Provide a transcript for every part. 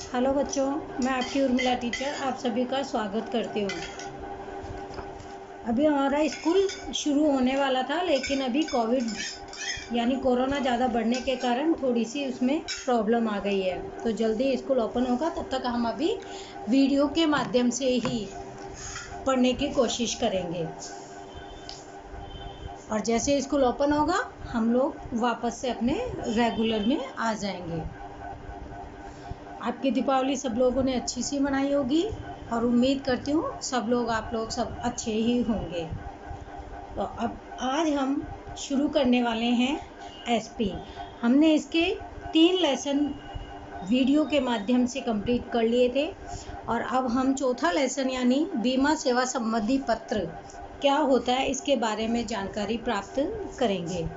Hello बच्चों, मैं आपकी उर्मिला टीचर आप सभी का स्वागत करती हूँ। अभी हमारा स्कूल शुरू होने वाला था, लेकिन अभी कोविड यानी कोरोना ज़्यादा बढ़ने के कारण थोड़ी सी उसमें प्रॉब्लम आ गई है। तो जल्दी स्कूल ओपन होगा, तब तक हम अभी वीडियो के माध्यम से ही पढ़ने की कोशिश करेंगे। और जैसे स्कूल ओपन होगा हम लोग वापस से अपने रेगुलर में आ जाएंगे। आपकी दीपावली सब लोगों ने अच्छी सी मनाई होगी और उम्मीद करती हूँ आप लोग सब अच्छे ही होंगे। तो अब आज हम शुरू करने वाले हैं एसपी। हमने इसके 3 लेसन वीडियो के माध्यम से कंप्लीट कर लिए थे और अब हम चौथा लेसन यानी बीमा सेवा संबंधी पत्र क्या होता है इसके बारे में जानकारी प्राप्त करेंगे।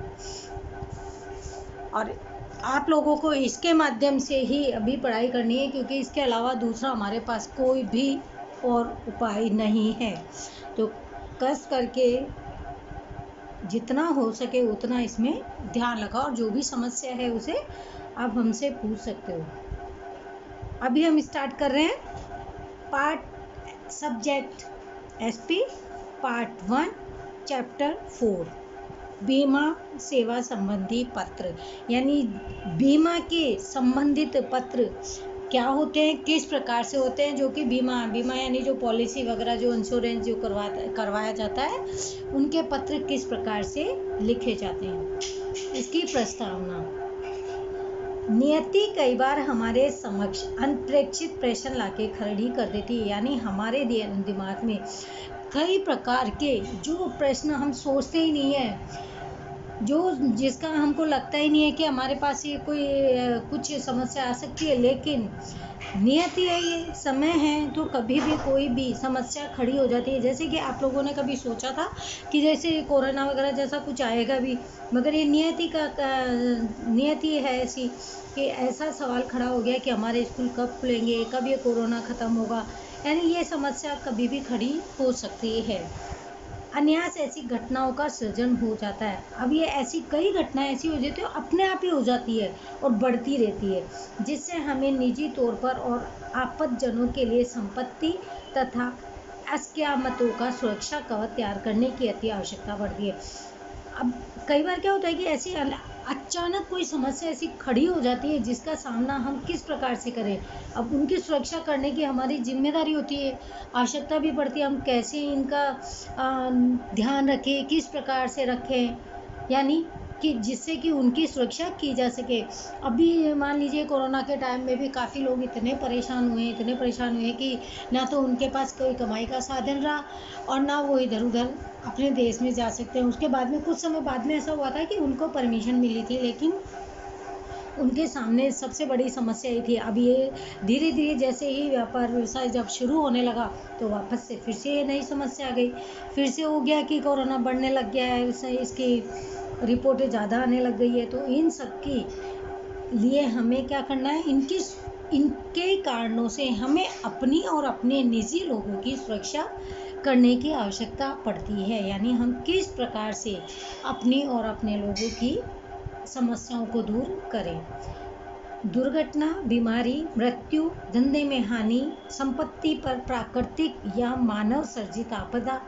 और आप लोगों को इसके माध्यम से ही अभी पढ़ाई करनी है, क्योंकि इसके अलावा दूसरा हमारे पास कोई भी और उपाय नहीं है। तो कस करके जितना हो सके उतना इसमें ध्यान लगाओ और जो भी समस्या है उसे आप हमसे पूछ सकते हो। अभी हम स्टार्ट कर रहे हैं part subject SP part 1 chapter 4 बीमा सेवा संबंधी पत्र, यानी बीमा के संबंधित पत्र क्या होते हैं, किस प्रकार से होते हैं। जो कि बीमा यानी जो पॉलिसी वगैरह जो इंश्योरेंस जो करवाया जाता है उनके पत्र किस प्रकार से लिखे जाते हैं। इसकी प्रस्तावना। नियति कई बार हमारे समक्ष अनपेक्षित प्रश्न लाके खड़ी कर देती है, यानी हमारे दिमाग में कई प्रकार के जो प्रश्न हम सोचते ही नहीं है, जिसका हमको लगता ही नहीं है कि हमारे पास ये कोई कुछ समस्या आ सकती है, लेकिन नियति है, ये समय है तो कभी भी कोई भी समस्या खड़ी हो जाती है। जैसे कि आप लोगों ने कभी सोचा था कि जैसे कोरोना वगैरह जैसा कुछ आएगा भी, मगर ये नियति है ऐसी कि ऐसा सवाल खड़ा हो गया कि हमारे स्कूल कब खुलेंगे, कब ये कोरोना ख़त्म होगा, यानी ये समस्या कभी भी खड़ी हो सकती है। अनायास ऐसी घटनाओं का सृजन हो जाता है। अब ये ऐसी कई घटनाएं ऐसी हो जाती है, अपने आप ही हो जाती है और बढ़ती रहती है, जिससे हमें निजी तौर पर और आपत्तजनों के लिए संपत्ति तथा अस्क्यामतों का सुरक्षा कवच तैयार करने की अति आवश्यकता पड़ती है। अब कई बार क्या होता है कि ऐसी अचानक कोई समस्या ऐसी खड़ी हो जाती है जिसका सामना हम किस प्रकार से करें। अब उनकी सुरक्षा करने की हमारी जिम्मेदारी होती है, आवश्यकता भी पड़ती है। हम कैसे इनका ध्यान रखें, किस प्रकार से रखें, यानी कि जिससे कि उनकी सुरक्षा की जा सके। अभी मान लीजिए कोरोना के टाइम में भी काफ़ी लोग इतने परेशान हुए कि ना तो उनके पास कोई कमाई का साधन रहा और ना वो इधर उधर अपने देश में जा सकते हैं। उसके बाद में कुछ समय बाद में ऐसा हुआ था कि उनको परमिशन मिली थी, लेकिन उनके सामने सबसे बड़ी समस्या ये थी। अब ये धीरे धीरे जैसे ही व्यापार व्यवसाय जब शुरू होने लगा तो वापस से फिर से ये नई समस्या आ गई, फिर से हो गया कि कोरोना बढ़ने लग गया है, इसकी रिपोर्टें ज़्यादा आने लग गई है। तो इन सब के लिए हमें क्या करना है, इनके कारणों से हमें अपनी और अपने निजी लोगों की सुरक्षा करने की आवश्यकता पड़ती है, यानी हम किस प्रकार से अपनी और अपने लोगों की समस्याओं को दूर करें। दुर्घटना, बीमारी, मृत्यु, धंधे में हानि, संपत्ति पर प्राकृतिक या मानव सर्जित आपदा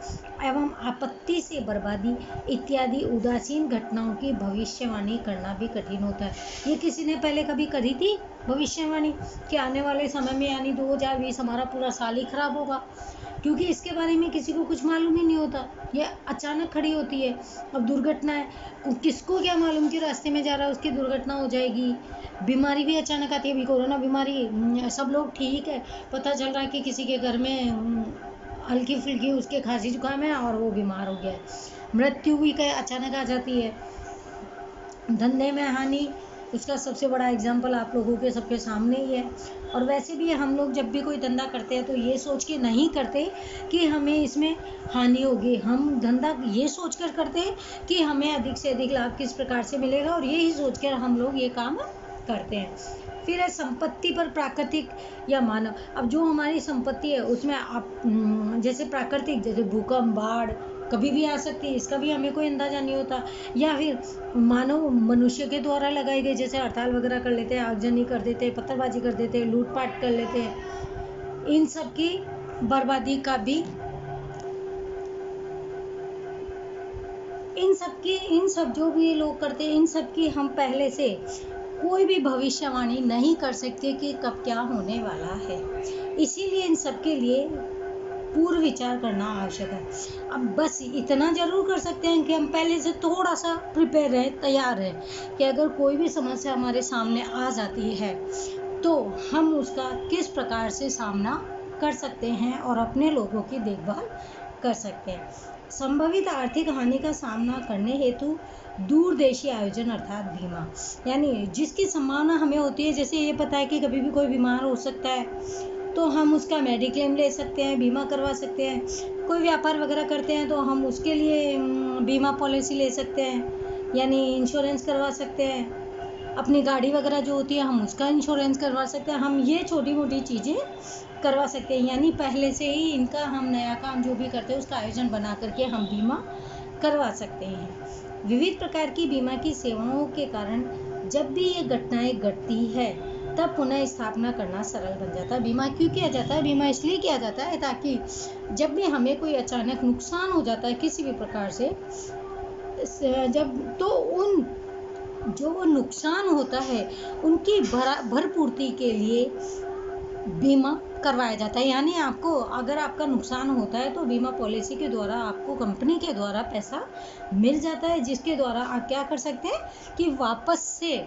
एवं आपत्ति से बर्बादी इत्यादि उदासीन घटनाओं की भविष्यवाणी करना भी कठिन होता है। ये किसी ने पहले कभी करी थी भविष्यवाणी कि आने वाले समय में यानी 2020 हमारा पूरा साल ही खराब होगा, क्योंकि इसके बारे में किसी को कुछ मालूम ही नहीं होता, ये अचानक खड़ी होती है। अब दुर्घटना है, किसको क्या मालूम कि रास्ते में जा रहा है उसकी दुर्घटना हो जाएगी। बीमारी भी अचानक आती है, अभी कोरोना बीमारी सब लोग ठीक है, पता चल रहा है कि किसी के घर में हल्की फुल्की उसके खांसी जुकाम है और वो बीमार हो गया है। मृत्यु भी अचानक आ जाती है। धंधे में हानि, उसका सबसे बड़ा एग्जाम्पल आप लोगों के सबके सामने ही है। और वैसे भी हम लोग जब भी कोई धंधा करते हैं तो ये सोच के नहीं करते कि हमें इसमें हानि होगी, हम धंधा ये सोच कर करते हैं कि हमें अधिक से अधिक लाभ किस प्रकार से मिलेगा, और यही सोच कर हम लोग ये काम करते हैं। फिर है संपत्ति पर प्राकृतिक या मानव। अब जो हमारी संपत्ति है उसमें आप जैसे प्राकृतिक, जैसे भूकंप, बाढ़, कभी भी आ सकती है, इसका भी हमें कोई अंदाजा नहीं होता। या फिर मानव मनुष्य के द्वारा लगाई गई, जैसे हड़ताल वगैरह कर लेते हैं, आगजनी कर देते हैं, पत्थरबाजी कर देते हैं, लूटपाट कर लेते हैं, इन सब की बर्बादी का भी इन सब जो भी लोग करते हैं, इन सब की हम पहले से कोई भी भविष्यवाणी नहीं कर सकते कि कब क्या होने वाला है। इसीलिए इन सब के लिए पूर्व विचार करना आवश्यक है। अब बस इतना जरूर कर सकते हैं कि हम पहले से थोड़ा सा प्रिपेयर रहें, तैयार रहें कि अगर कोई भी समस्या हमारे सामने आ जाती है तो हम उसका किस प्रकार से सामना कर सकते हैं और अपने लोगों की देखभाल कर सकते हैं। संभावित आर्थिक हानि का सामना करने हेतु दूरदेशी आयोजन अर्थात बीमा, यानी जिसकी संभावना हमें होती है, जैसे ये पता है कि कभी भी कोई बीमार हो सकता है तो हम उसका मेडिक्लेम ले सकते हैं, बीमा करवा सकते हैं। कोई व्यापार वगैरह करते हैं तो हम उसके लिए बीमा पॉलिसी ले सकते हैं, यानी इंश्योरेंस करवा सकते हैं। अपनी गाड़ी वगैरह जो होती है हम उसका इंश्योरेंस करवा सकते हैं। हम ये छोटी मोटी चीज़ें करवा सकते हैं, यानी पहले से ही इनका हम नया काम जो भी करते हैं उसका आयोजन बना करके हम बीमा करवा सकते हैं। विविध प्रकार की बीमा की सेवाओं के कारण जब भी ये घटनाएं घटती है तब पुनः स्थापना करना सरल बन जाता है। बीमा क्यों किया जाता है? बीमा इसलिए किया जाता है ताकि जब भी हमें कोई अचानक नुकसान हो जाता है किसी भी प्रकार से, जब तो उन जो वो नुकसान होता है उनकी भरपूर्ति के लिए बीमा करवाया जाता है। यानी आपको अगर आपका नुकसान होता है तो बीमा पॉलिसी के द्वारा आपको कंपनी के द्वारा पैसा मिल जाता है, जिसके द्वारा आप क्या कर सकते हैं कि वापस से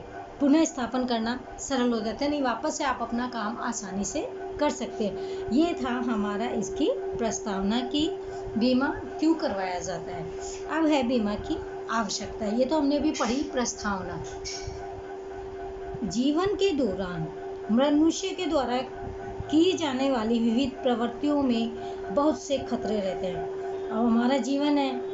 पुनः स्थापन करना सरल हो जाता है, नहीं वापस से आप अपना काम आसानी से कर सकते हैं। ये था हमारा इसकी प्रस्तावना की बीमा क्यों करवाया जाता है। अब है बीमा की आवश्यकता। ये तो हमने भी पढ़ी प्रस्तावना। जीवन के दौरान मनुष्य के द्वारा की जाने वाली विविध प्रवृत्तियों में बहुत से खतरे रहते हैं। अब हमारा जीवन है,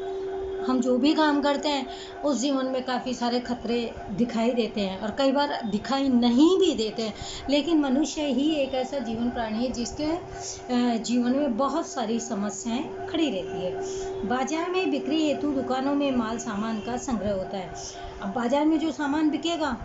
हम जो भी काम करते हैं उस जीवन में काफ़ी सारे खतरे दिखाई देते हैं और कई बार दिखाई नहीं भी देते हैं, लेकिन मनुष्य ही एक ऐसा जीवन प्राणी है जिसके जीवन में बहुत सारी समस्याएं खड़ी रहती है। बाजार में बिक्री हेतु दुकानों में माल सामान का संग्रह होता है। अब बाजार में जो सामान बिकेगा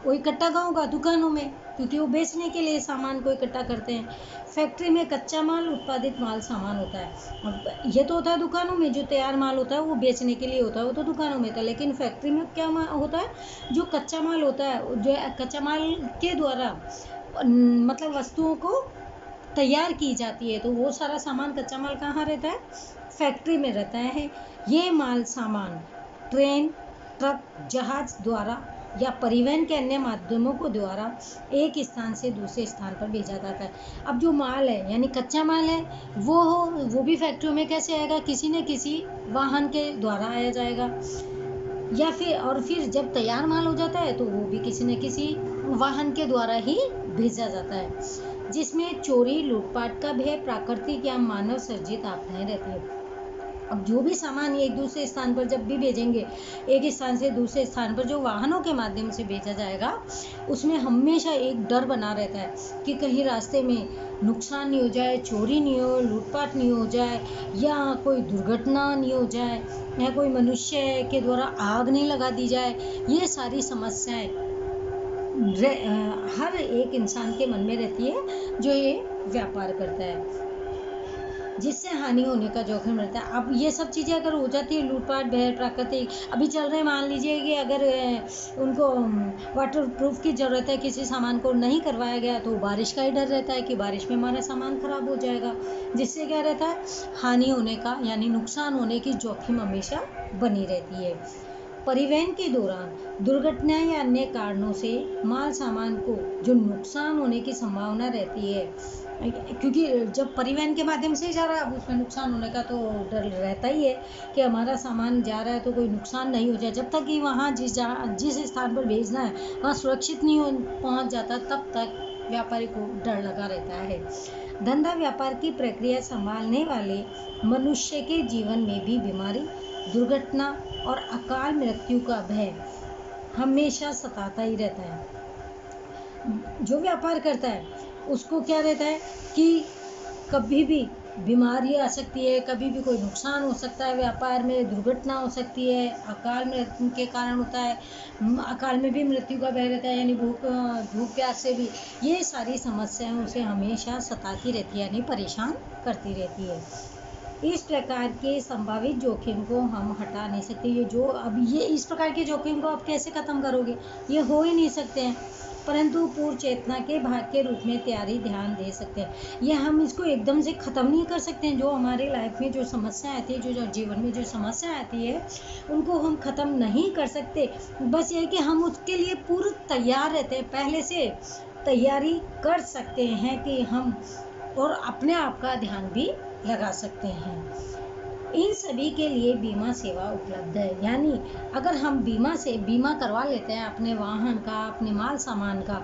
वो इकट्ठा कहाँ होगा? दुकानों में, क्योंकि वो बेचने के लिए सामान को इकट्ठा करते हैं। फैक्ट्री में कच्चा माल, उत्पादित माल सामान होता है। अब ये तो होता है दुकानों में, जो तैयार माल होता है वो बेचने के लिए होता है, वो तो दुकानों में था। लेकिन फैक्ट्री में क्या होता है? जो कच्चा माल होता है, जो कच्चा माल के द्वारा मतलब वस्तुओं को तैयार की जाती है, तो वो सारा सामान कच्चा माल कहाँ रहता है? फैक्ट्री में रहता है। ये माल सामान ट्रेन, ट्रक, जहाज द्वारा या परिवहन के अन्य माध्यमों को द्वारा एक स्थान से दूसरे स्थान पर भेजा जाता है। अब जो माल है यानी कच्चा माल है वो भी फैक्ट्रियों में कैसे आएगा? किसी न किसी वाहन के द्वारा आया जाएगा, या फिर जब तैयार माल हो जाता है तो वो भी किसी न किसी वाहन के द्वारा ही भेजा जाता है, जिसमें चोरी, लूटपाट का भय, प्राकृतिक या मानव सर्जित आपदाएं रहती है। अब जो भी सामान एक दूसरे स्थान पर जब भी भेजेंगे, एक स्थान से दूसरे स्थान पर जो वाहनों के माध्यम से भेजा जाएगा, उसमें हमेशा एक डर बना रहता है कि कहीं रास्ते में नुकसान नहीं हो जाए, चोरी नहीं हो, लूटपाट नहीं हो जाए, या कोई दुर्घटना नहीं हो जाए, या कोई मनुष्य के द्वारा आग नहीं लगा दी जाए। ये सारी समस्याएं हर एक इंसान के मन में रहती है जो ये व्यापार करता है, जिससे हानि होने का जोखिम रहता है। अब ये सब चीज़ें अगर हो जाती है, लूटपाट, भय, प्राकृतिक, अभी चल रहे, मान लीजिए कि अगर उनको वाटर प्रूफ की ज़रूरत है, किसी सामान को नहीं करवाया गया तो बारिश का ही डर रहता है कि बारिश में हमारा सामान खराब हो जाएगा, जिससे क्या रहता है? हानि होने का यानी नुकसान होने की जोखिम हमेशा बनी रहती है। परिवहन के दौरान दुर्घटना या अन्य कारणों से माल सामान को जो नुकसान होने की संभावना रहती है, क्योंकि जब परिवहन के माध्यम से जा रहा है, अब उसमें नुकसान होने का तो डर रहता ही है कि हमारा सामान जा रहा है तो कोई नुकसान नहीं हो जाए। जब तक कि वहाँ जिस स्थान पर भेजना है वहाँ सुरक्षित नहीं पहुँच जाता, तब तक व्यापारी को डर लगा रहता है। धंधा व्यापार की प्रक्रिया संभालने वाले मनुष्य के जीवन में भी बीमारी, दुर्घटना और अकाल मृत्यु का भय हमेशा सताता ही रहता है। जो व्यापार करता है उसको क्या रहता है कि कभी भी बीमारी आ सकती है, कभी भी कोई नुकसान हो सकता है, व्यापार में दुर्घटना हो सकती है, अकाल मृत्यु के कारण होता है, अकाल में भी मृत्यु का भय रहता है, यानी भूख प्यास से भी। ये सारी समस्याएं उसे हमेशा सताती रहती है, यानी परेशान करती रहती है। इस प्रकार के संभावित जोखिम को हम हटा नहीं सकते। ये जो अब ये इस प्रकार के जोखिम को आप कैसे ख़त्म करोगे, ये हो ही नहीं सकते हैं, परंतु पूर्व चेतना के भाग के रूप में तैयारी ध्यान दे सकते हैं। ये हम इसको एकदम से ख़त्म नहीं कर सकते हैं। जो हमारे लाइफ में जो समस्या आती है, जो जीवन में जो समस्या आती है, उनको हम ख़त्म नहीं कर सकते। बस ये है कि हम उसके लिए पूर्व तैयार रहते हैं, पहले से तैयारी कर सकते हैं कि हम और अपने आप का ध्यान भी लगा सकते हैं। इन सभी के लिए बीमा सेवा उपलब्ध है। यानी अगर हम बीमा करवा लेते हैं अपने वाहन का, अपने माल सामान का,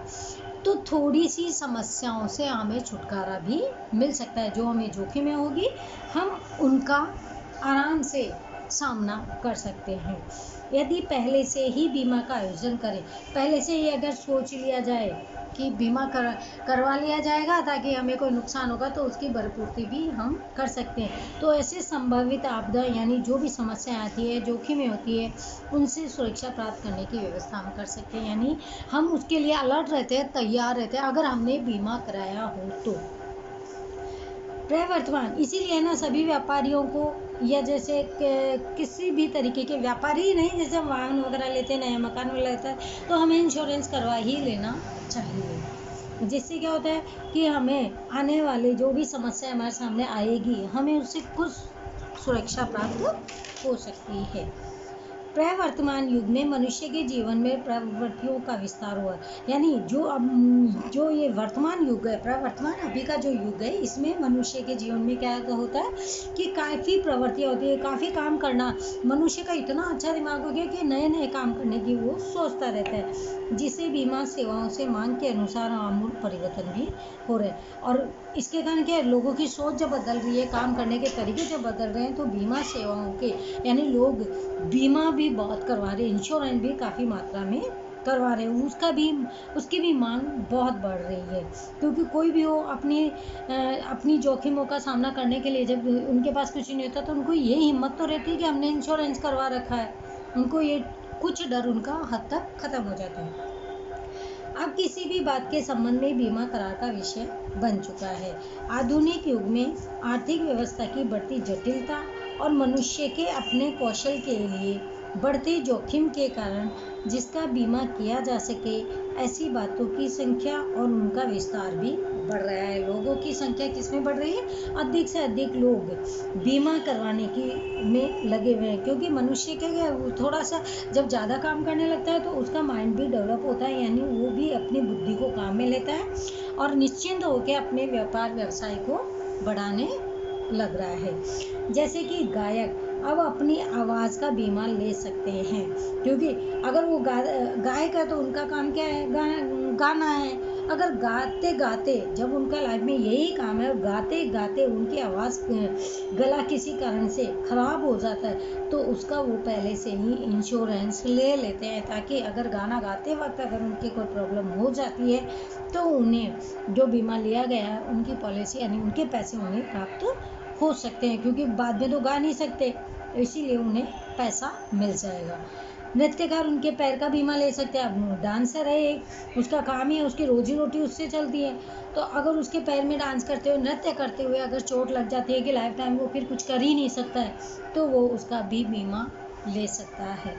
तो थोड़ी सी समस्याओं से हमें छुटकारा भी मिल सकता है। जो हमें जोखिमें होगी, हम उनका आराम से सामना कर सकते हैं। यदि पहले से ही बीमा का आयोजन करें, पहले से ही अगर सोच लिया जाए कि बीमा करवा लिया जाएगा ताकि हमें कोई नुकसान होगा तो उसकी भरपूर्ति भी हम कर सकते हैं। तो ऐसे संभावित आपदा यानी जो भी समस्याएं आती है, जोखिमें होती है, उनसे सुरक्षा प्राप्त करने की व्यवस्था हम कर सकते हैं। यानी हम उसके लिए अलर्ट रहते हैं, तैयार रहते हैं, अगर हमने बीमा कराया हो तो। प्रवर्तमान, इसीलिए ना सभी व्यापारियों को, या जैसे किसी भी तरीके के व्यापारी ही नहीं, जैसे हम वाहन वगैरह लेते हैं, नया मकान वगैरह लेते हैं, तो हमें इंश्योरेंस करवा ही लेना चाहिए। जिससे क्या होता है कि हमें आने वाले जो भी समस्या हमारे सामने आएगी, हमें उससे कुछ सुरक्षा प्राप्त हो सकती है। प्रवर्तमान युग में मनुष्य के जीवन में प्रवृत्तियों का विस्तार हुआ। यानी जो ये वर्तमान युग है, प्रवर्तमान अभी का जो युग है, इसमें मनुष्य के जीवन में क्या होता है कि काफ़ी प्रवृत्तियाँ होती है, काफ़ी काम करना। मनुष्य का इतना अच्छा दिमाग हो गया कि नए नए काम करने की वो सोचता रहता है, जिससे बीमा सेवाओं से मांग के अनुसार आमूल परिवर्तन भी हो रहे हैं। और इसके कारण क्या है, लोगों की सोच जब बदल रही है, काम करने के तरीके जब बदल रहे हैं, तो बीमा सेवाओं के यानी लोग बीमा भी बहुत करवा रहे हैं, इंश्योरेंस भी काफ़ी मात्रा में करवा रहे हैं, उसकी भी मांग बहुत बढ़ रही है। क्योंकि कोई भी हो अपनी जोखिमों का सामना करने के लिए, जब उनके पास कुछ नहीं होता तो उनको ये हिम्मत तो रहती है कि हमने इंश्योरेंस करवा रखा है, उनको ये कुछ डर उनका हद तक ख़त्म हो जाता है। अब किसी भी बात के संबंध में बीमा करार का विषय बन चुका है। आधुनिक युग में आर्थिक व्यवस्था की बढ़ती जटिलता और मनुष्य के अपने कौशल के लिए बढ़ते जोखिम के कारण जिसका बीमा किया जा सके, ऐसी बातों की संख्या और उनका विस्तार भी बढ़ रहा है। लोगों की संख्या किसमें बढ़ रही है? अधिक से अधिक लोग बीमा करवाने में लगे हुए हैं, क्योंकि मनुष्य के थोड़ा सा जब ज़्यादा काम करने लगता है तो उसका माइंड भी डेवलप होता है, यानी वो भी अपनी बुद्धि को काम में लेता है और निश्चिंत होकर अपने व्यापार व्यवसाय को बढ़ाने लग रहा है। जैसे कि गायक अब अपनी आवाज़ का बीमा ले सकते हैं, क्योंकि अगर वो गायक है तो उनका काम क्या है? गाना है। अगर गाते गाते, जब उनका लाइफ में यही काम है, गाते गाते उनकी आवाज़ गला किसी कारण से ख़राब हो जाता है, तो उसका वो पहले से ही इंश्योरेंस ले लेते हैं, ताकि अगर गाना गाते वक्त अगर उनकी कोई प्रॉब्लम हो जाती है तो उन्हें जो बीमा लिया गया है, उनकी पॉलिसी यानी उनके पैसे उन्हें प्राप्त हो सकते हैं, क्योंकि बाद में तो गा नहीं सकते, इसीलिए उन्हें पैसा मिल जाएगा। नृत्यकार उनके पैर का बीमा ले सकते हैं। अब डांसर है, उसका काम ही है, उसकी रोजी रोटी उससे चलती है, तो अगर उसके पैर में डांस करते हुए, नृत्य करते हुए अगर चोट लग जाती है कि लाइफ टाइम वो फिर कुछ कर ही नहीं सकता है, तो वो उसका भी बीमा ले सकता है,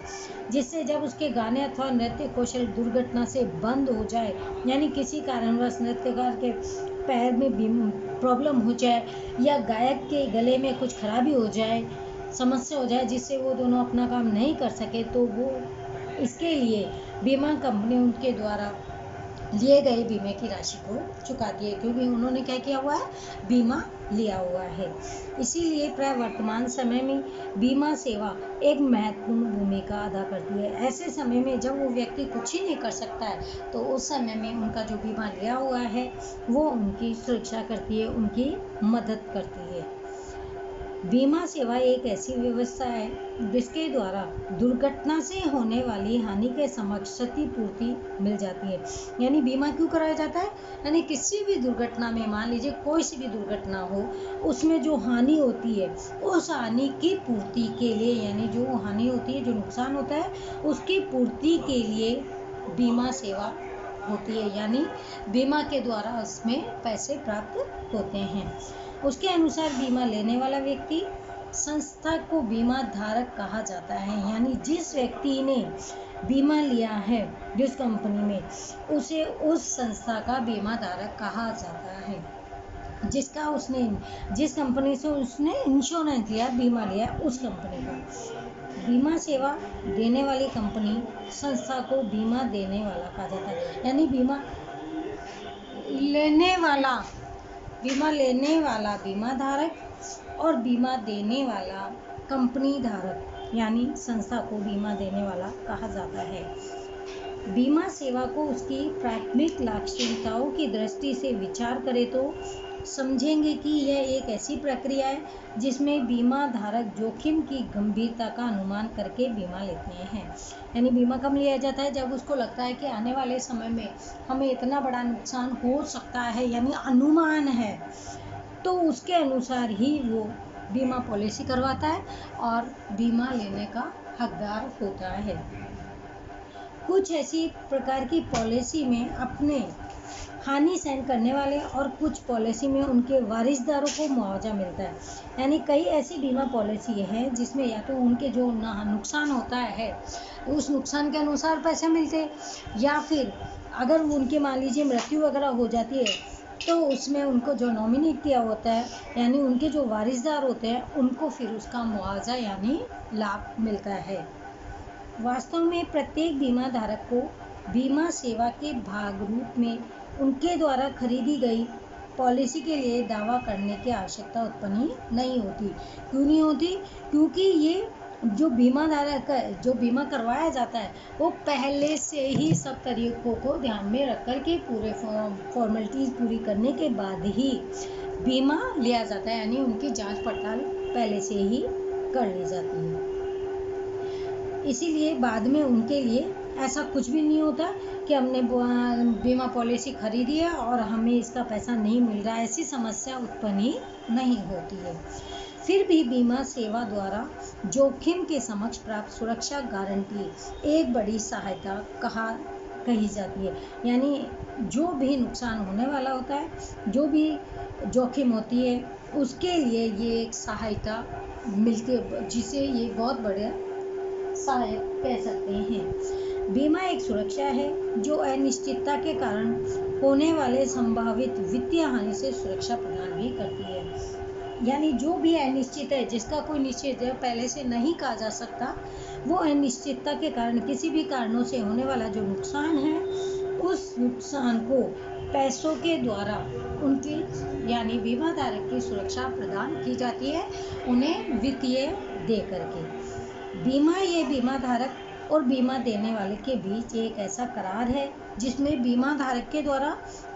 जिससे जब उसके गाने अथवा नृत्य कौशल दुर्घटना से बंद हो जाए, यानी किसी कारणवश नृत्यकार के पैर में प्रॉब्लम हो जाए या गायक के गले में कुछ खराबी हो जाए, समस्या हो जाए, जिससे वो दोनों अपना काम नहीं कर सके, तो वो इसके लिए बीमा कंपनी उनके द्वारा लिए गए बीमे की राशि को चुकाती है, क्योंकि उन्होंने क्या किया हुआ है? बीमा लिया हुआ है। इसीलिए प्रवर्तमान समय में बीमा सेवा एक महत्वपूर्ण भूमिका अदा करती है। ऐसे समय में जब वो व्यक्ति कुछ ही नहीं कर सकता है, तो उस समय में उनका जो बीमा लिया हुआ है वो उनकी सुरक्षा करती है, उनकी मदद करती है। बीमा सेवा एक ऐसी व्यवस्था है जिसके द्वारा दुर्घटना से होने वाली हानि के समक्ष क्षतिपूर्ति मिल जाती है। यानी बीमा क्यों कराया जाता है? यानी किसी भी दुर्घटना में, मान लीजिए कोई सी भी दुर्घटना हो, उसमें जो हानि होती है उस हानि की पूर्ति के लिए, यानी जो हानि होती है, जो नुकसान होता है, उसकी पूर्ति के लिए बीमा सेवा होती है। यानी बीमा के द्वारा उसमें पैसे प्राप्त होते हैं। उसके अनुसार बीमा लेने वाला व्यक्ति संस्था को बीमा धारक कहा जाता है। यानी जिस व्यक्ति ने बीमा लिया है जिस कंपनी में, उसे उस संस्था का बीमा धारक कहा जाता है। जिस कंपनी से उसने इंश्योरेंस लिया, बीमा लिया, उस कंपनी का। बीमा सेवा देने वाली कंपनी संस्था को बीमा देने वाला कहा जाता है। यानी बीमा लेने वाला बीमा धारक और बीमा देने वाला कंपनी धारक, यानी संस्था को बीमा देने वाला कहा जाता है। बीमा सेवा को उसकी प्राथमिक लाक्षणिकताओं की दृष्टि से विचार करें तो समझेंगे कि यह एक ऐसी प्रक्रिया है जिसमें बीमा धारक जोखिम की गंभीरता का अनुमान करके बीमा लेते हैं। यानी बीमा कब लिया जाता है? जब उसको लगता है कि आने वाले समय में हमें इतना बड़ा नुकसान हो सकता है, यानी अनुमान है, तो उसके अनुसार ही वो बीमा पॉलिसी करवाता है और बीमा लेने का हकदार होता है। कुछ ऐसी प्रकार की पॉलिसी में अपने हानि सहन करने वाले और कुछ पॉलिसी में उनके वारिसदारों को मुआवजा मिलता है। यानी कई ऐसी बीमा पॉलिसी है जिसमें या तो उनके जो नुकसान होता है उस नुकसान के अनुसार पैसे मिलते हैं, या फिर अगर उनके मान लीजिए मृत्यु वगैरह हो जाती है तो उसमें उनको जो नॉमिनेट किया होता है, यानी उनके जो वारिसदार होते हैं, उनको फिर उसका मुआवजा यानी लाभ मिलता है। वास्तव में प्रत्येक बीमा धारक को बीमा सेवा के भाग रूप में उनके द्वारा खरीदी गई पॉलिसी के लिए दावा करने की आवश्यकता उत्पन्न नहीं होती। क्यों नहीं होती? क्योंकि ये जो बीमा धारक है, जो बीमा करवाया जाता है, वो पहले से ही सब तरीकों को ध्यान में रख कर के पूरे फॉर्मेलिटीज़ पूरी करने के बाद ही बीमा लिया जाता है। यानी उनकी जांच पड़ताल पहले से ही कर ली जाती है। इसीलिए बाद में उनके लिए ऐसा कुछ भी नहीं होता कि हमने बीमा पॉलिसी खरीदी है और हमें इसका पैसा नहीं मिल रहा है, ऐसी समस्या उत्पन्न ही नहीं होती है। फिर भी बीमा सेवा द्वारा जोखिम के समक्ष प्राप्त सुरक्षा गारंटी एक बड़ी सहायता कही जाती है। यानी जो भी नुकसान होने वाला होता है, जो भी जोखिम होती है, उसके लिए ये एक सहायता मिलती है, जिसे ये बहुत बड़ा सहायक कह सकते हैं। बीमा एक सुरक्षा है जो अनिश्चितता के कारण होने वाले संभावित वित्तीय हानि से सुरक्षा प्रदान भी करती है। यानी जो भी अनिश्चित है, जिसका कोई निश्चित पहले से नहीं कहा जा सकता, वो अनिश्चितता के कारण किसी भी कारणों से होने वाला जो नुकसान है, उस नुकसान को पैसों के द्वारा उनकी यानी बीमा धारक की सुरक्षा प्रदान की जाती है, उन्हें वित्तीय दे करके। बीमा ये बीमा धारक और बीमा देने वाले के बीच एक ऐसा करार है जिसमें बीमा धारक के द्वारा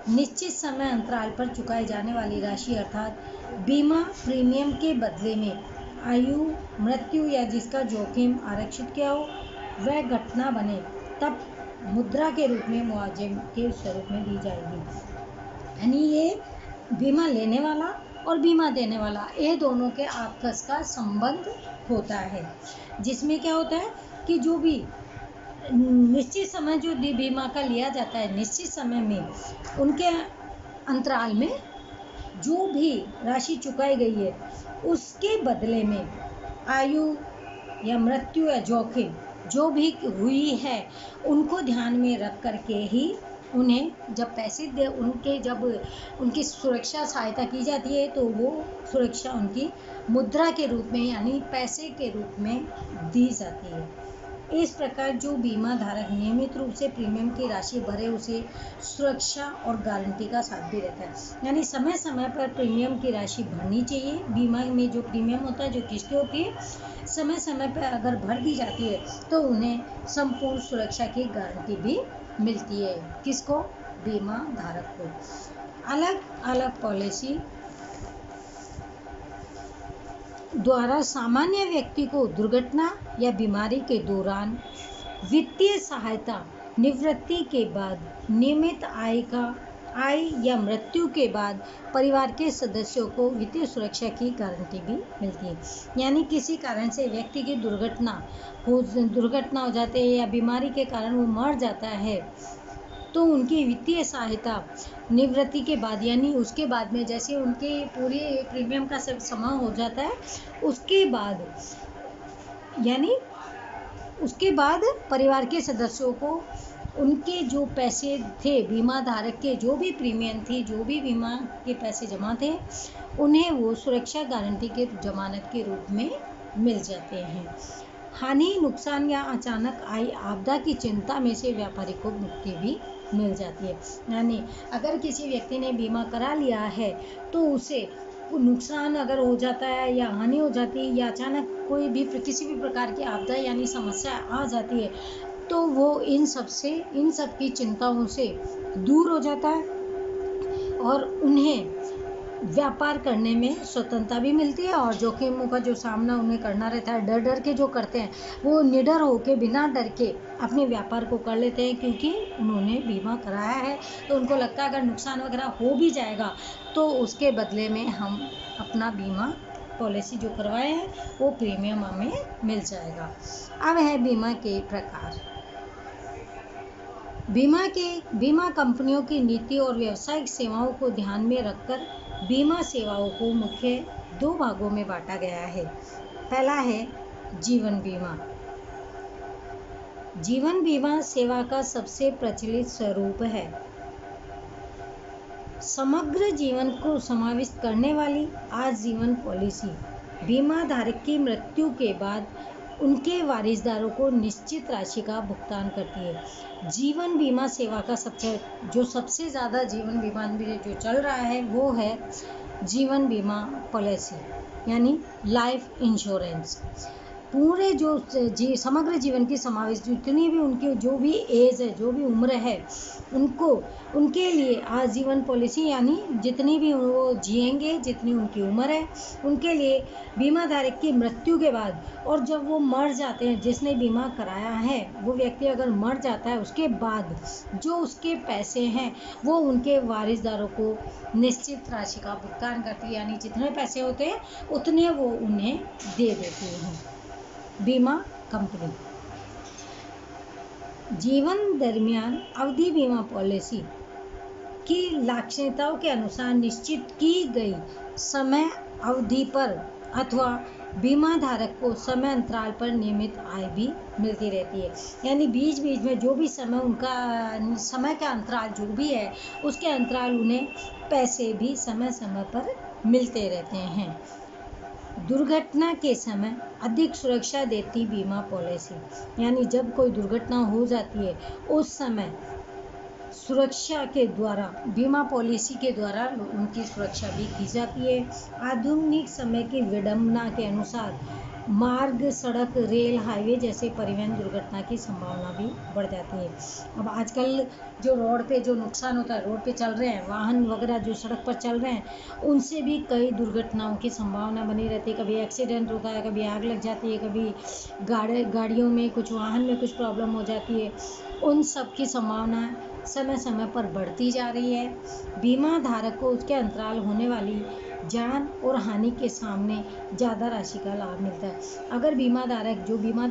निश्चित समय अंतराल पर चुकाई जाने वाली राशि अर्थात बीमा प्रीमियम के बदले में आयु, मृत्यु या जिसका जोखिम आरक्षित किया हो वह घटना बने तब मुद्रा के रूप में मुआवजे के स्वरूप में दी जाएगी। यानी ये बीमा लेने वाला और बीमा देने वाला, ये दोनों के आपस का संबंध होता है, जिसमें क्या होता है कि जो भी निश्चित समय जो बीमा का लिया जाता है, निश्चित समय में उनके अंतराल में जो भी राशि चुकाई गई है, उसके बदले में आयु या मृत्यु या जोखिम जो भी हुई है, उनको ध्यान में रख करके ही उन्हें जब पैसे जब उनकी सुरक्षा सहायता की जाती है, तो वो सुरक्षा उनकी मुद्रा के रूप में यानी पैसे के रूप में दी जाती है। इस प्रकार जो बीमा धारक नियमित रूप से प्रीमियम की राशि भरे, उसे सुरक्षा और गारंटी का साथ भी रहता है। यानी समय समय पर प्रीमियम की राशि भरनी चाहिए। बीमा में जो प्रीमियम होता है, जो किस्तें होती है, समय समय पर अगर भर दी जाती है तो उन्हें संपूर्ण सुरक्षा की गारंटी भी मिलती है। किसको? बीमा धारक को। अलग अलग पॉलिसी द्वारा सामान्य व्यक्ति को दुर्घटना या बीमारी के दौरान वित्तीय सहायता, निवृत्ति के बाद नियमित आय या मृत्यु के बाद परिवार के सदस्यों को वित्तीय सुरक्षा की गारंटी भी मिलती है। यानी किसी कारण से व्यक्ति की दुर्घटना हो जाती है या बीमारी के कारण वो मर जाता है, तो उनकी वित्तीय सहायता निवृत्ति के बाद यानी उसके बाद में, जैसे उनके पूरे प्रीमियम का सब समय हो जाता है, उसके बाद परिवार के सदस्यों को उनके जो पैसे थे, बीमा धारक के जो भी प्रीमियम थी, जो भी बीमा के पैसे जमा थे, उन्हें वो सुरक्षा गारंटी के जमानत के रूप में मिल जाते हैं। हानि, नुकसान या अचानक आई आपदा की चिंता में से व्यापारी को मुक्ति भी मिल जाती है। यानी अगर किसी व्यक्ति ने बीमा करा लिया है तो उसे नुकसान अगर हो जाता है या हानि हो जाती है या अचानक कोई भी किसी भी प्रकार की आपदा यानी समस्या आ जाती है, तो वो इन सब की चिंताओं से दूर हो जाता है और उन्हें व्यापार करने में स्वतंत्रता भी मिलती है और जोखिमों का जो सामना उन्हें करना रहता है, डर के जो करते हैं, वो निडर होके बिना डर के अपने व्यापार को कर लेते हैं, क्योंकि उन्होंने बीमा कराया है। तो उनको लगता है अगर नुकसान वगैरह हो भी जाएगा तो उसके बदले में हम अपना बीमा पॉलिसी जो करवाए हैं वो प्रीमियम हमें मिल जाएगा। अब है बीमा के प्रकार। बीमा कंपनियों की नीति और व्यावसायिक सेवाओं को ध्यान में रखकर बीमा सेवाओं को मुख्य 2 भागों में बांटा गया है। पहला है जीवन बीमा। जीवन बीमा सेवा का सबसे प्रचलित स्वरूप है। समग्र जीवन को समाविष्ट करने वाली आजीवन पॉलिसी बीमा धारक की मृत्यु के बाद उनके वारिसदारों को निश्चित राशि का भुगतान करती है। जीवन बीमा सेवा का सबसे ज़्यादा जीवन बीमा जो चल रहा है वो है जीवन बीमा पॉलिसी यानी लाइफ इंश्योरेंस। पूरे जो समग्र जीवन की समावेश जितनी भी उनकी जो भी एज है, जो भी उम्र है, उनके लिए आजीवन पॉलिसी यानी जितनी भी वो जिएंगे, जितनी उनकी उम्र है, उनके लिए बीमा धारक की मृत्यु के बाद और जब वो मर जाते हैं, जिसने बीमा कराया है वो व्यक्ति अगर मर जाता है, उसके बाद जो उसके पैसे हैं वो उनके वारिसदारों को निश्चित राशि का भुगतान करती है। यानी जितने पैसे होते हैं उतने वो उन्हें दे देते हैं। बीमा कंपनी जीवन दरमियान अवधि बीमा पॉलिसी की लाक्षणिकताओं के अनुसार निश्चित की गई समय अवधि पर अथवा बीमा धारक को समय अंतराल पर नियमित आय भी मिलती रहती है। यानी बीच में जो भी समय का अंतराल जो भी है, उसके अंतराल उन्हें पैसे भी समय पर मिलते रहते हैं। दुर्घटना के समय अधिक सुरक्षा देती बीमा पॉलिसी यानी जब कोई दुर्घटना हो जाती है उस समय सुरक्षा के द्वारा बीमा पॉलिसी के द्वारा उनकी सुरक्षा भी की जाती है। आधुनिक समय की विडंबना के अनुसार मार्ग, सड़क, रेल, हाईवे जैसे परिवहन दुर्घटना की संभावना भी बढ़ जाती है। अब आजकल जो रोड पे जो नुकसान होता है, रोड पे चल रहे हैं वाहन वगैरह जो सड़क पर चल रहे हैं, उनसे भी कई दुर्घटनाओं की संभावना बनी रहती है। कभी एक्सीडेंट होता है, कभी आग लग जाती है, कभी गाड़ियों में कुछ वाहन में कुछ प्रॉब्लम हो जाती है। उन सब की संभावना समय पर बढ़ती जा रही है। बीमा धारक को उसके अंतराल होने वाली जान और हानि के सामने ज़्यादा राशि का लाभ मिलता है। अगर बीमा धारक जो बीमा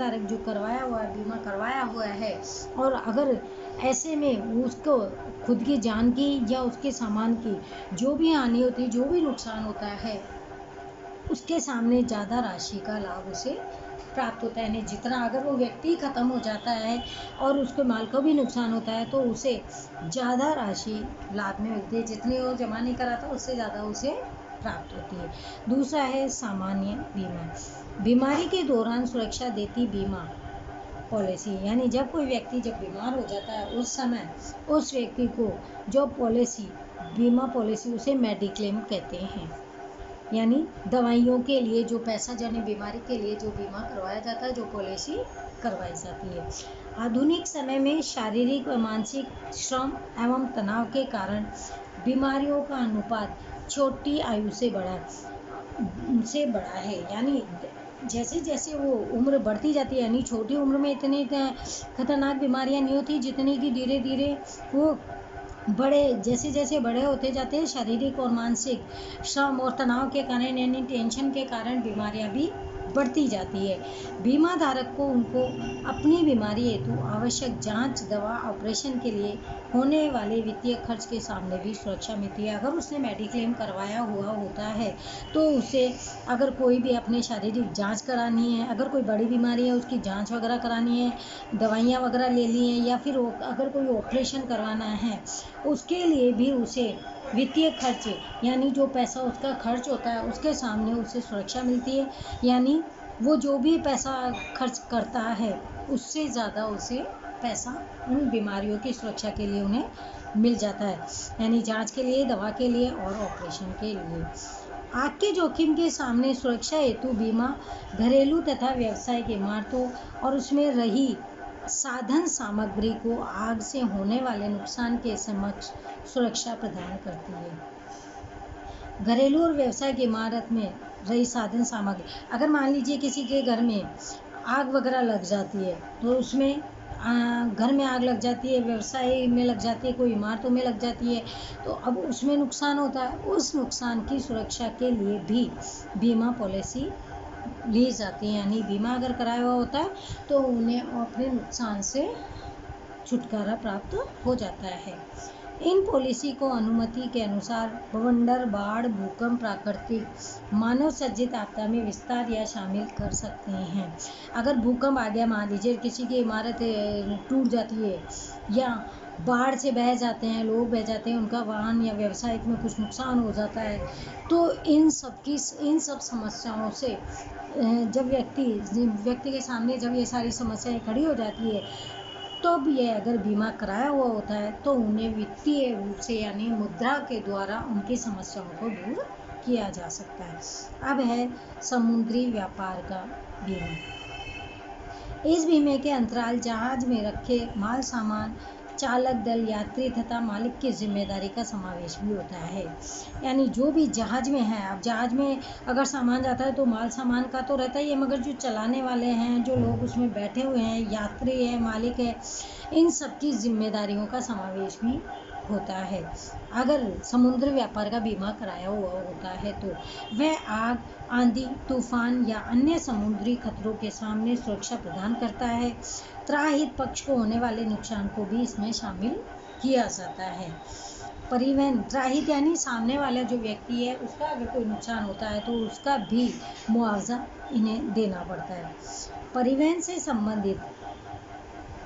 करवाया हुआ है और अगर ऐसे में उसको खुद की जान की या उसके सामान की जो भी हानि होती है, जो भी नुकसान होता है, उसके सामने ज़्यादा राशि का लाभ उसे प्राप्त होता है। जितना अगर वो व्यक्ति खत्म हो जाता है और उसके माल को भी नुकसान होता है तो उसे ज़्यादा राशि लाभ में मिलती है। जितनी वो जमा नहीं कराता उससे ज़्यादा उसे प्राप्त होती है। दूसरा है सामान्य बीमा। बीमारी के दौरान सुरक्षा देती बीमा पॉलिसी यानी जब कोई व्यक्ति बीमार हो जाता है उस समय उस व्यक्ति को जो बीमा पॉलिसी उसे मेडिक्लेम कहते हैं। यानी दवाइयों के लिए जो पैसा जाने बीमारी के लिए जो बीमा करवाया जाता है, जो पॉलिसी करवाई जाती है। आधुनिक समय में शारीरिक व मानसिक श्रम एवं तनाव के कारण बीमारियों का अनुपात छोटी आयु से बढ़ा है। से बड़ा है। यानी जैसे जैसे वो उम्र बढ़ती जाती है, यानी छोटी उम्र में इतनी खतरनाक बीमारियां नहीं होती जितनी कि धीरे धीरे वो बड़े जैसे जैसे बड़े होते जाते हैं, शारीरिक और मानसिक श्रम और तनाव के कारण, यानी टेंशन के कारण बीमारियां भी बढ़ती जाती है। बीमा धारक को उनको अपनी बीमारी हेतु आवश्यक जांच, दवा, ऑपरेशन के लिए होने वाले वित्तीय खर्च के सामने भी सुरक्षा मिलती है। अगर उसने मेडिक्लेम करवाया हुआ होता है तो उसे अगर कोई भी अपने शारीरिक जांच करानी है, अगर कोई बड़ी बीमारी है उसकी जांच वगैरह करानी है, दवाइयाँ वगैरह ले ली हैं, या फिर अगर कोई ऑपरेशन करवाना है, उसके लिए भी उसे वित्तीय खर्च यानी जो पैसा उसका खर्च होता है उसके सामने उसे सुरक्षा मिलती है। यानी वो जो भी पैसा खर्च करता है उससे ज़्यादा उसे पैसा उन बीमारियों की सुरक्षा के लिए उन्हें मिल जाता है, यानी जांच के लिए, दवा के लिए और ऑपरेशन के लिए। आग के जोखिम के सामने सुरक्षा हेतु बीमा घरेलू तथा व्यावसायिक इमारतों और उसमें रही साधन सामग्री को आग से होने वाले नुकसान के समक्ष सुरक्षा प्रदान करती है। घरेलू और व्यावसायिक इमारत में रही साधन सामग्री, अगर मान लीजिए किसी के घर में आग वगैरह लग जाती है तो उसमें घर में आग लग जाती है, व्यवसाय में लग जाती है, कोई इमारतों में लग जाती है, तो अब उसमें नुकसान होता है। उस नुकसान की सुरक्षा के लिए भी बीमा पॉलिसी ली जाती है, यानी बीमा अगर कराया हुआ होता है तो उन्हें अपने नुकसान से छुटकारा प्राप्त हो जाता है। इन पॉलिसी को अनुमति के अनुसार बवंडर, बाढ़, भूकंप, प्राकृतिक मानव सर्जित आपदा में विस्तार या शामिल कर सकते हैं। अगर भूकंप आ गया, मान लीजिए किसी की इमारत टूट जाती है या बाढ़ से बह जाते हैं, लोग बह जाते हैं, उनका वाहन या व्यवसाय में कुछ नुकसान हो जाता है, तो इन सब समस्याओं से जब व्यक्ति के सामने जब ये सारी समस्याएं खड़ी हो जाती है तब ये अगर बीमा कराया हुआ होता है तो उन्हें वित्तीय रूप से यानी मुद्रा के द्वारा उनकी समस्याओं को दूर किया जा सकता है। अब है समुद्री व्यापार का बीमा। इस बीमे के अंतराल जहाज में रखे माल सामान, चालक दल, यात्री तथा मालिक की जिम्मेदारी का समावेश भी होता है। यानी जो भी जहाज में है, अब जहाज में अगर सामान जाता है तो माल सामान का तो रहता ही है, मगर जो चलाने वाले हैं, जो लोग उसमें बैठे हुए हैं, यात्री है, मालिक है, इन सब की जिम्मेदारियों का समावेश भी होता है। अगर समुद्र व्यापार का बीमा कराया हुआ होता है तो वह आग, आंधी, तूफान या अन्य समुद्री खतरों के सामने सुरक्षा प्रदान करता है। त्राहित पक्ष को होने वाले नुकसान को भी इसमें शामिल किया जाता है। परिवहन, त्राहित यानी सामने वाला जो व्यक्ति है उसका अगर कोई नुकसान होता है तो उसका भी मुआवजा इन्हें देना पड़ता है। परिवहन से संबंधित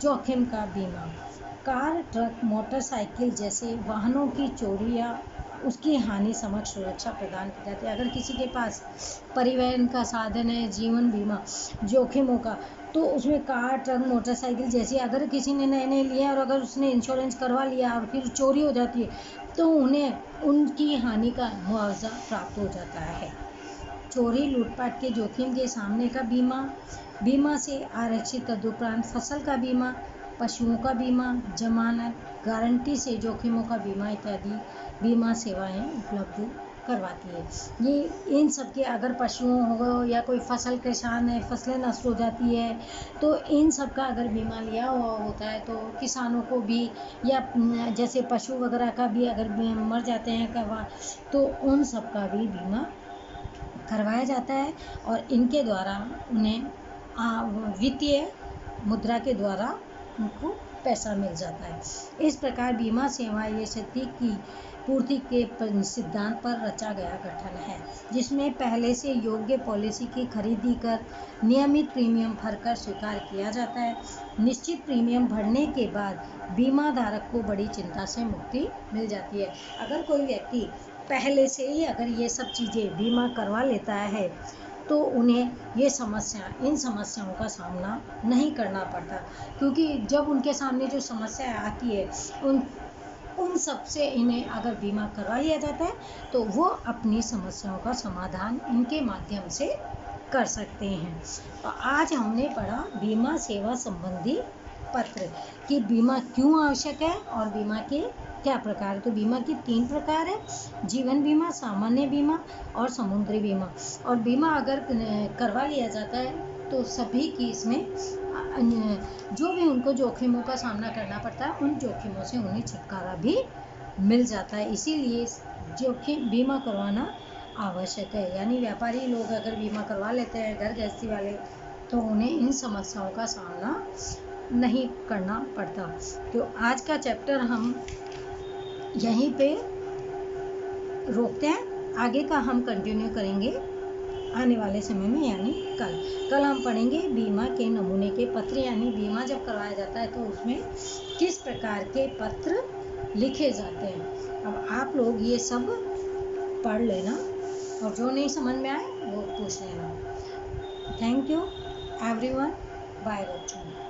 जोखिम का बीमा, कार, ट्रक, मोटरसाइकिल जैसे वाहनों की चोरी या उसकी हानि समक्ष सुरक्षा प्रदान की जाती है। अगर किसी के पास परिवहन का साधन है, जीवन बीमा जोखिमों का, तो उसमें कार, ट्रक, मोटरसाइकिल जैसी अगर किसी ने नए नए लिया और अगर उसने इंश्योरेंस करवा लिया और फिर चोरी हो जाती है तो उन्हें उनकी हानि का मुआवजा प्राप्त हो जाता है। चोरी, लूटपाट के जोखिम के सामने का बीमा, बीमा से आरक्षित तदुपरांत फसल का बीमा, पशुओं का बीमा, जमानत, गारंटी से जोखिमों का बीमा इत्यादि बीमा सेवाएं उपलब्ध करवाती है। ये इन सब के अगर पशुओं हो या कोई फसल, किसान है, फसलें नष्ट हो जाती है तो इन सब का अगर बीमा लिया हुआ होता है तो किसानों को भी, या जैसे पशु वगैरह का भी अगर मर जाते हैं तो उन सब का भी बीमा करवाया जाता है और इनके द्वारा उन्हें वित्तीय मुद्रा के द्वारा उनको पैसा मिल जाता है। इस प्रकार बीमा सेवा ये क्षति की पूर्ति के सिद्धांत पर रचा गया गठन है, जिसमें पहले से योग्य पॉलिसी की खरीदी कर नियमित प्रीमियम भरकर स्वीकार किया जाता है। निश्चित प्रीमियम भरने के बाद बीमा धारक को बड़ी चिंता से मुक्ति मिल जाती है। अगर कोई व्यक्ति पहले से ही अगर ये सब चीज़ें बीमा करवा लेता है तो उन्हें इन समस्याओं का सामना नहीं करना पड़ता, क्योंकि जब उनके सामने जो समस्या आती है उन सब से इन्हें अगर बीमा करवा लिया जाता है तो वो अपनी समस्याओं का समाधान इनके माध्यम से कर सकते हैं। तो आज हमने पढ़ा बीमा सेवा संबंधी पत्र कि बीमा क्यों आवश्यक है और बीमा के क्या प्रकार है? तो बीमा की 3 प्रकार है, जीवन बीमा, सामान्य बीमा और समुद्री बीमा। और बीमा अगर करवा लिया जाता है तो सभी की इसमें जो भी उनको जोखिमों का सामना करना पड़ता है उन जोखिमों से उन्हें छुटकारा भी मिल जाता है। इसीलिए जोखिम बीमा करवाना आवश्यक है। यानी व्यापारी लोग अगर बीमा करवा लेते हैं, घर गृहस्थी वाले, तो उन्हें इन समस्याओं का सामना नहीं करना पड़ता। तो आज का चैप्टर हम यहीं पे रोकते हैं, आगे का हम कंटिन्यू करेंगे आने वाले समय में, यानी कल हम पढ़ेंगे बीमा के नमूने के पत्र। यानी बीमा जब करवाया जाता है तो उसमें किस प्रकार के पत्र लिखे जाते हैं। अब आप लोग ये सब पढ़ लेना और जो नहीं समझ में आए वो पूछ लेना। थैंक यू एवरीवन, बाय बच्चों।